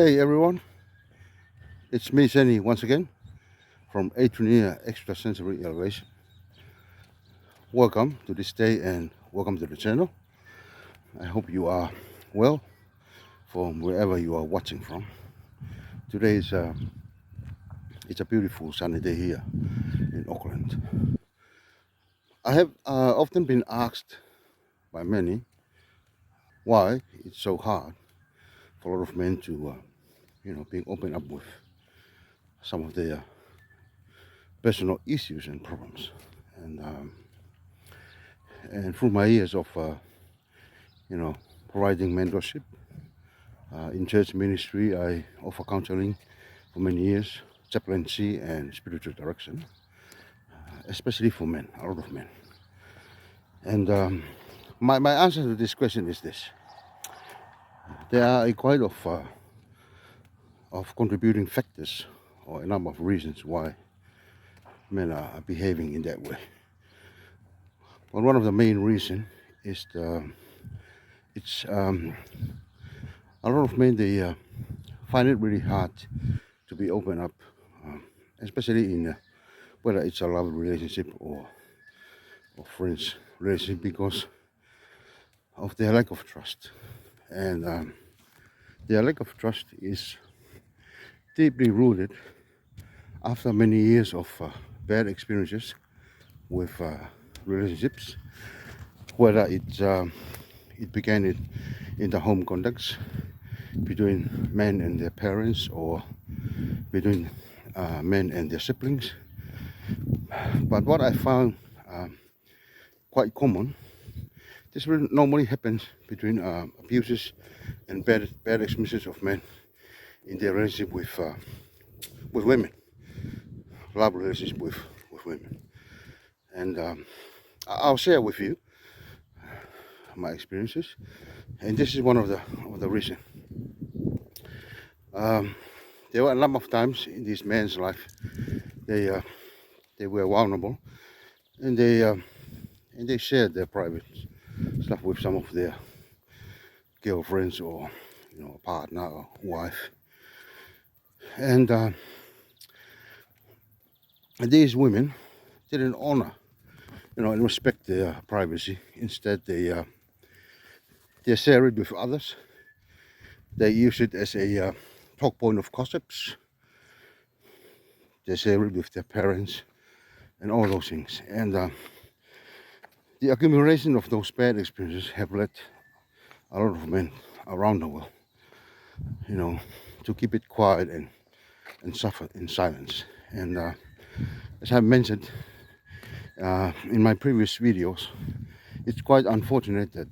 day, everyone. It's me, Eisenia, once again from Edrienia Extrasensory Elevation. Welcome to this day and welcome to the channel. I hope you are well from wherever you are watching from. Today is it's a beautiful sunny day here in Auckland. I have often been asked by many why it's so hard for a lot of men to, being open up with some of their personal issues and problems. And through my years of providing mentorship in church ministry, I offer counseling for many years, chaplaincy and spiritual direction, especially for men, a lot of men. And my answer to this question is this: there are quite of contributing factors or a number of reasons why men are behaving in that way. But one of the main reasons is it's a lot of men, they find it really hard to be open up, especially in whether it's a love relationship or friends relationship, because of their lack of trust. And their lack of trust is deeply rooted after many years of bad experiences with relationships, whether it began in the home context between men and their parents, or between men and their siblings. But what I found quite common, this will normally happens between abuses and bad experiences of men in their relationship with women, love relationship with women. And I'll share with you my experiences, and this is one of the reasons. There were a number of times in this man's life they were vulnerable, and they shared their private stuff with some of their girlfriends or partner or wife, and these women didn't honor and respect their privacy. Instead, they share it with others. They use it as a talk point of gossips. They share it with their parents and all those things. And the accumulation of those bad experiences have led a lot of men around the world, to keep it quiet and suffer in silence. And as I mentioned in my previous videos, it's quite unfortunate that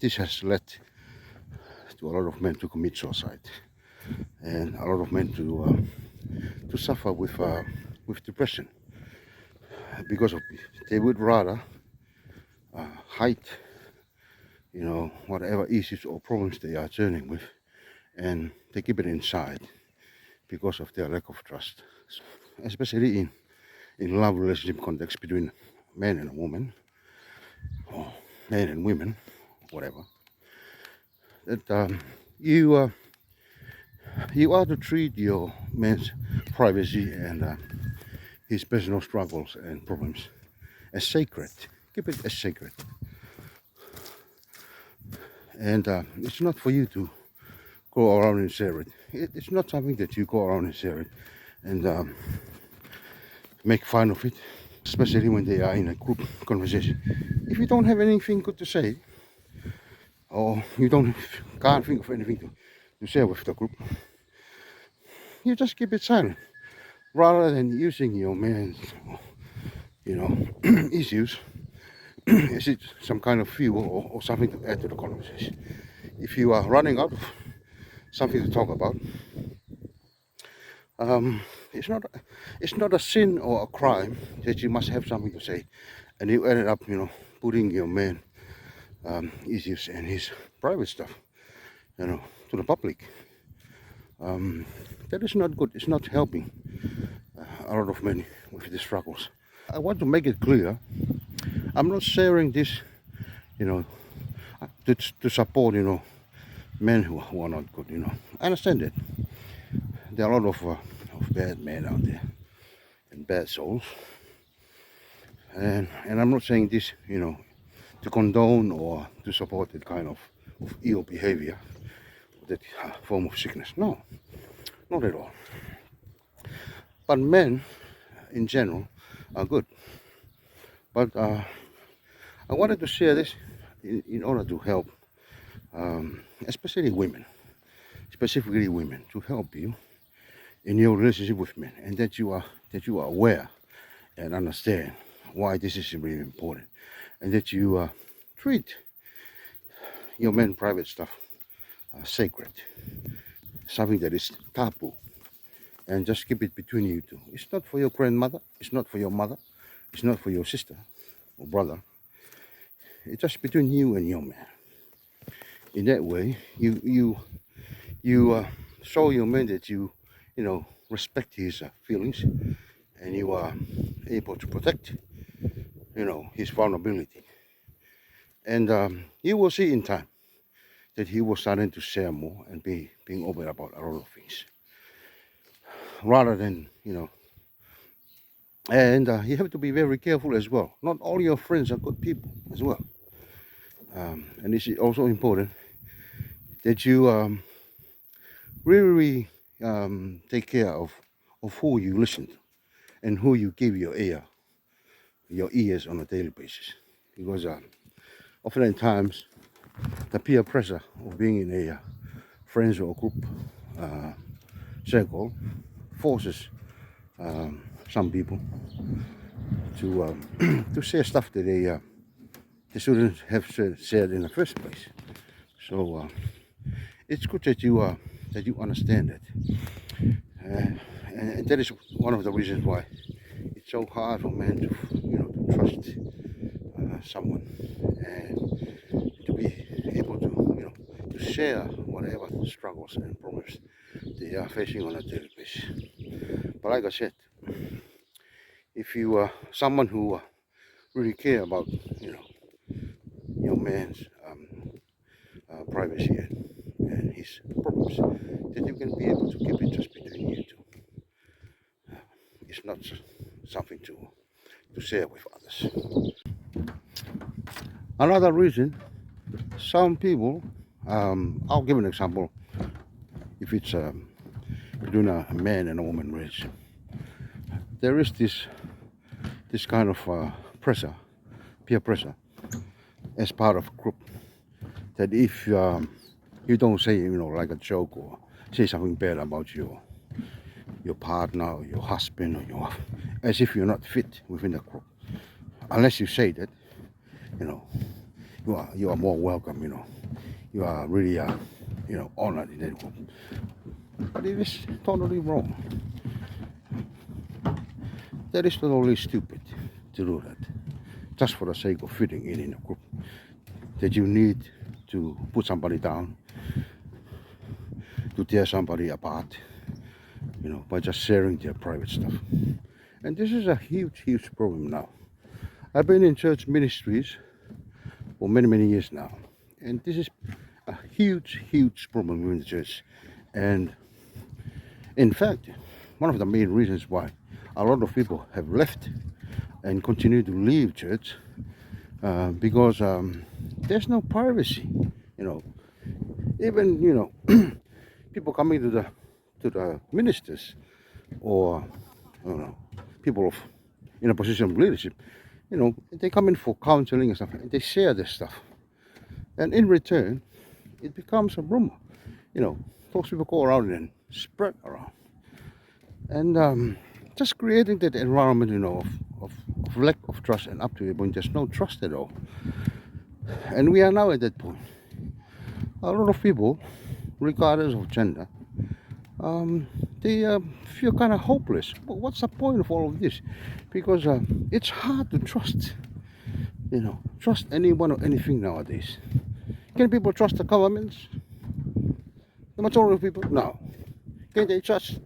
this has led to a lot of men to commit suicide, and a lot of men to suffer with depression, because they would rather hide whatever issues or problems they are journeying with, and they keep it inside because of their lack of trust, especially in love relationship context between man and a woman, or men and women, whatever. That you are to treat your man's privacy and his personal struggles and problems as sacred. Keep it as sacred. And it's not for you to go around and share it. It's not something that you go around and share it and make fun of it, especially when they are in a group conversation. If you don't have anything good to say, or you can't think of anything to share with the group, you just keep it silent, rather than using your man's issues as it some kind of fuel or something to add to the conversation. If you are running out of something to talk about, it's not a sin or a crime that you must have something to say, and you ended up putting your man issues and his private stuff to the public. That is not good. It's not helping a lot of men with the struggles. I want to make it clear, I'm not sharing this to support men who are not good, I understand it. There are a lot of bad men out there and bad souls. And I'm not saying this, to condone or to support that kind of ill behavior, that form of sickness. No, not at all. But men in general are good. But I wanted to share this in order to help, especially women, specifically women, to help you in your relationship with men, and that you are aware and understand why this is really important, and that you treat your men private stuff sacred, something that is taboo, and just keep it between you two. It's not for your grandmother, it's not for your mother, it's not for your sister or brother. It's just between you and your man. In that way, you show your man that you respect his feelings, and you are able to protect his vulnerability. And you will see in time that he was starting to share more and being open about a lot of things, rather than and you have to be very careful as well. Not all your friends are good people as well, and it's also important that you really take care of who you listen to and who you give your ears on a daily basis, because oftentimes the peer pressure of being in a friends or group circle forces some people to to say stuff that they shouldn't have said in the first place. So it's good that you understand that, and that is one of the reasons why it's so hard for men to to trust someone, and to be able to to share whatever struggles and problems they are facing on a daily basis. But like I said, if you are someone who really care about your man's privacy and his problems, then you can be able to keep it just between you two. It's not something to share with others. Another reason, some people, I'll give an example. If it's between a man and a woman relationship, there is this kind of pressure, peer pressure, as part of a group, that if you don't say like a joke or say something bad about your partner or your husband or your wife, as if you're not fit within the group, unless you say that, you are more welcome. You are really honored in that group. But it is totally wrong. That is totally stupid to do that, just for the sake of fitting in a group. That you need to put somebody down, to tear somebody apart, by just sharing their private stuff. And this is a huge problem now. I've been in church ministries for many years now, and this is a huge problem in the church. And in fact, one of the main reasons why a lot of people have left and continue to leave church, because there's no privacy. Even people coming to the ministers, or people in a position of leadership, they come in for counseling and stuff, and they share this stuff, and in return it becomes a rumor. Those people go around and spread around, and just creating that environment of lack of trust, and up to a point there's no trust at all. And we are now at that point. A lot of people, regardless of gender, they feel kind of hopeless. But what's the point of all of this? Because it's hard to trust anyone or anything nowadays. Can people trust the governments? The majority of people, no. Can they trust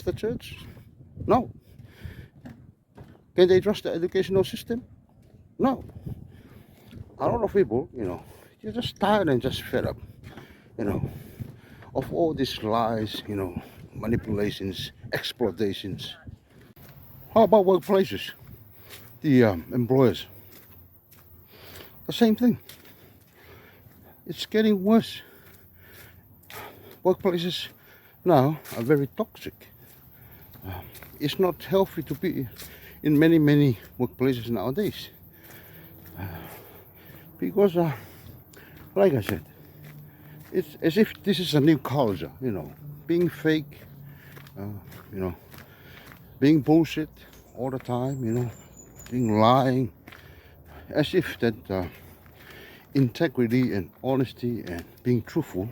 the church? No. Can they trust the educational system? No. A lot of people, they're just tired and just fed up. you know, of all these lies, manipulations, exploitations. How about workplaces? The employers, the same thing. It's getting worse. Workplaces now are very toxic. It's not healthy to be in many workplaces nowadays, because like I said, it's as if this is a new culture, being fake, uh, you know being bullshit all the time, being lying, as if that integrity and honesty and being truthful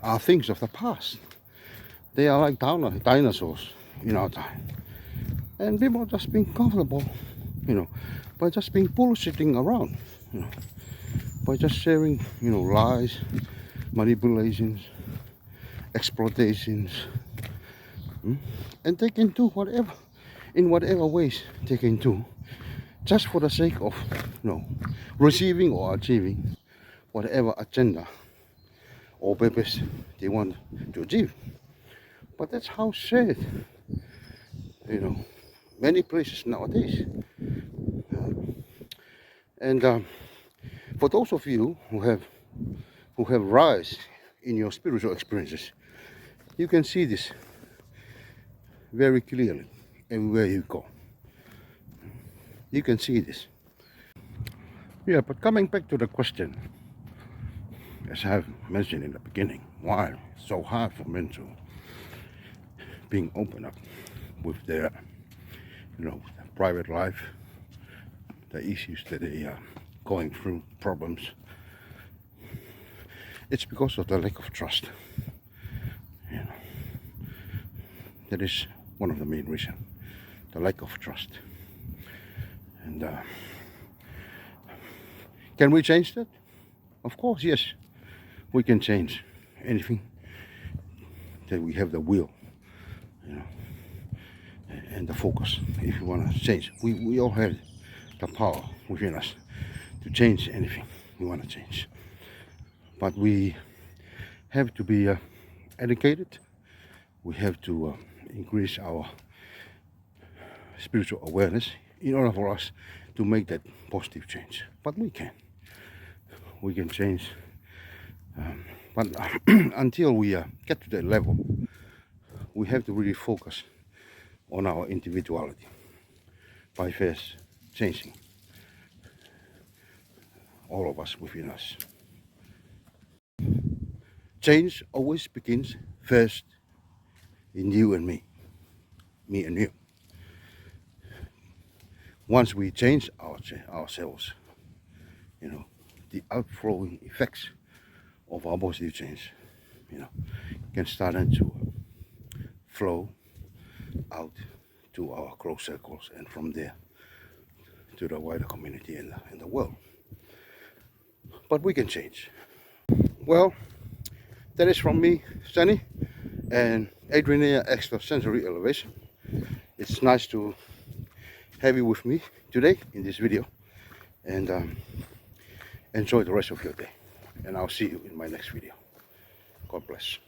are things of the past. They are like dinosaurs in our time. And people are just being comfortable, by just being bullshitting around, by just sharing, lies, manipulations, exploitations. And they can do whatever, in whatever ways they can do, just for the sake of, receiving or achieving whatever agenda or purpose they want to achieve. But that's how sad, many places nowadays. And for those of you who have rise in your spiritual experiences, you can see this very clearly everywhere you go. You can see this. Yeah, but coming back to the question, as I have mentioned in the beginning, why it's so hard for men to being open up with their, private life, the issues that they are going through, problems. It's because of the lack of trust. That is one of the main reasons, the lack of trust. And can we change that? Of course, yes. We can change anything that we have the will, and the focus. If you want to change, we all have the power within us to change anything we want to change. But we have to be educated. We have to increase our spiritual awareness in order for us to make that positive change. But we can change. But until we get to that level, we have to really focus on our individuality by first changing all of us within us. Change always begins first in you and me and you. Once we change ourselves, the outflowing effects of our positive change, can start to flow out to our close circles, and from there to the wider community in the world. But we can change. Well, that is from me, Sunny, and Edrienia Extrasensory Elevation. It's nice to have you with me today in this video, and enjoy the rest of your day. And I'll see you in my next video. God bless.